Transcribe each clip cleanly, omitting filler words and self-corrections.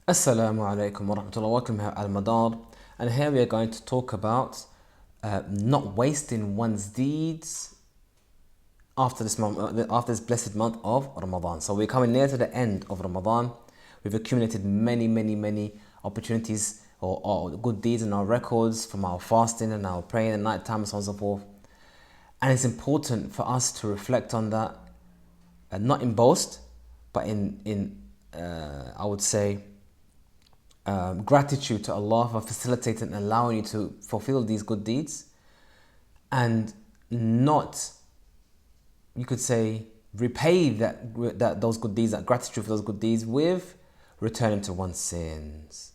Assalamu alaikum wa rahmatullahi. Welcome here Al Madar, and here we are going to talk about not wasting one's deeds after this month, after this blessed month of Ramadan. So we're coming near to the end of Ramadan. We've accumulated many opportunities or good deeds in our records from our fasting and our praying at night time and so on and so forth. And it's important for us to reflect on that, not in boast, but in I would say gratitude to Allah for facilitating and allowing you to fulfill these good deeds, and not, you could say, repay that those good deeds, that gratitude for those good deeds, with returning to one's sins.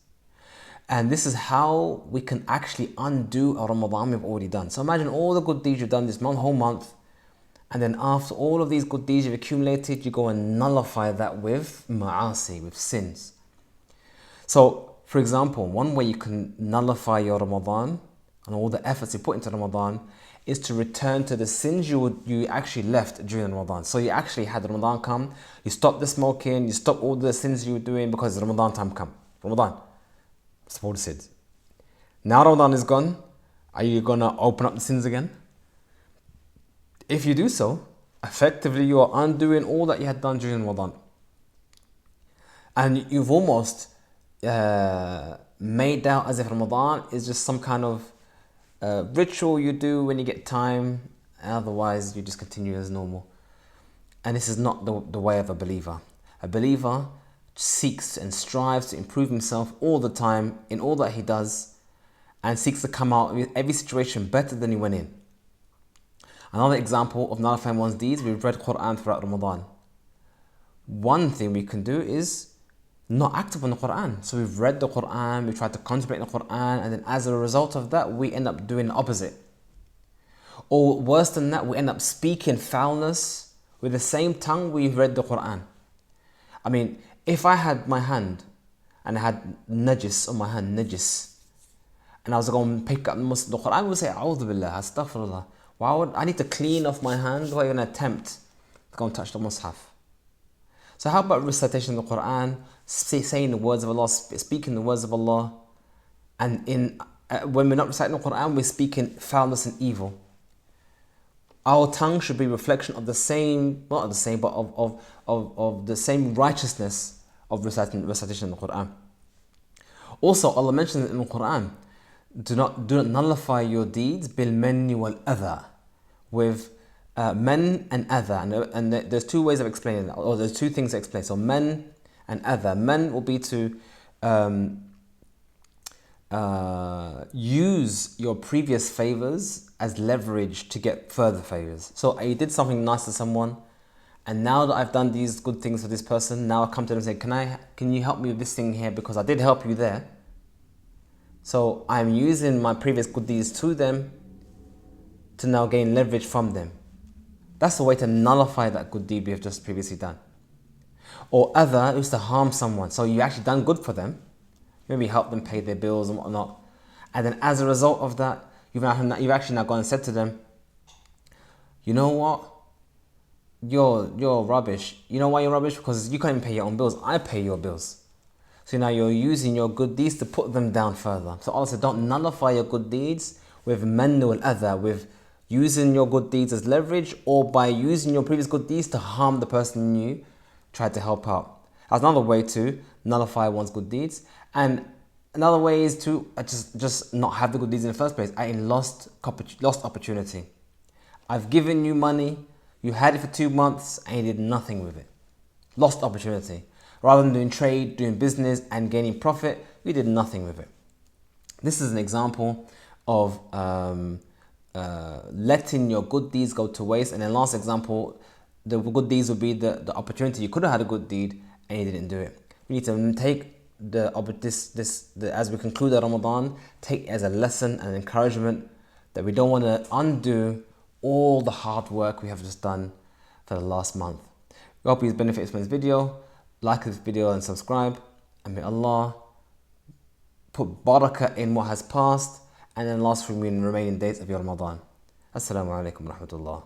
And this is how we can actually undo a Ramadan we've already done. So imagine all the good deeds you've done this whole month, and then after all of these good deeds you've accumulated, you go and nullify that with ma'asi, with sins. So, for example, one way you can nullify your Ramadan and all the efforts you put into Ramadan is to return to the sins you actually left during Ramadan. So you actually had Ramadan come, you stopped the smoking, you stopped all the sins you were doing because Ramadan time come. Ramadan, supposed sins. Now Ramadan is gone, are you gonna open up the sins again? If you do so, effectively you are undoing all that you had done during Ramadan. And you've almost made out as if Ramadan is just some kind of ritual you do when you get time, and otherwise you just continue as normal. And this is not the way of a believer. A believer seeks and strives to improve himself all the time in all that he does, and seeks to come out with every situation better than he went in. Another example of nullifying one's deeds, we've read Quran throughout Ramadan. One thing we can do is not active on the Quran. So we've read the Quran, we tried to contemplate the Quran, and then as a result of that, we end up doing the opposite. Or worse than that, we end up speaking foulness with the same tongue we've read the Quran. I mean, if I had my hand and I had najis on my hand, najis, and I was going to pick up the Quran, I would say, A'udhu Billah, Astaghfirullah. Why would I need to clean off my hand? Why even attempt to go and touch the Mus'haf? So how about recitation of the Quran, saying the words of Allah, speaking the words of Allah, and when we're not reciting the Quran, we're speaking foulness and evil. Our tongue should be a reflection of the same, not the same, but of the same righteousness of recitation of the Quran. Also, Allah mentions in the Quran, do not nullify your deeds bil manni wal adha, with men and adha, and there's two ways of explaining that, or there's two things to explain. So men and adha. Men will be to use your previous favors as leverage to get further favors. So you did something nice to someone, and now that I've done these good things for this person, now I come to them and say, can you help me with this thing here, because I did help you there. So I'm using my previous good deeds to them to now gain leverage from them. That's the way to nullify that good deed we have just previously done. Or other is to harm someone. So you actually done good for them, maybe help them pay their bills and whatnot, and then as a result of that, you've actually now gone and said to them, you know what? You're rubbish. You know why you're rubbish? Because you can't even pay your own bills. I pay your bills. So now you're using your good deeds to put them down further. So Allah said, don't nullify your good deeds with mannu al-adha, with using your good deeds as leverage, or by using your previous good deeds to harm the person you tried to help out. That's another way to nullify one's good deeds. And another way is to just not have the good deeds in the first place. I lost opportunity. I've given you money, you had it for 2 months, and you did nothing with it. Lost opportunity. Rather than doing trade, doing business, and gaining profit, you did nothing with it. This is an example of letting your good deeds go to waste. And then last example, the good deeds would be the opportunity. You could have had a good deed and you didn't do it. We need to take as we conclude the Ramadan, take it as a lesson and encouragement that we don't want to undo all the hard work we have just done for the last month. We hope you benefit from this video. Like this video and subscribe, and may Allah put barakah in what has passed, and then last for me in the remaining days of your Ramadan. Assalamu alaikum wa rahmatullah.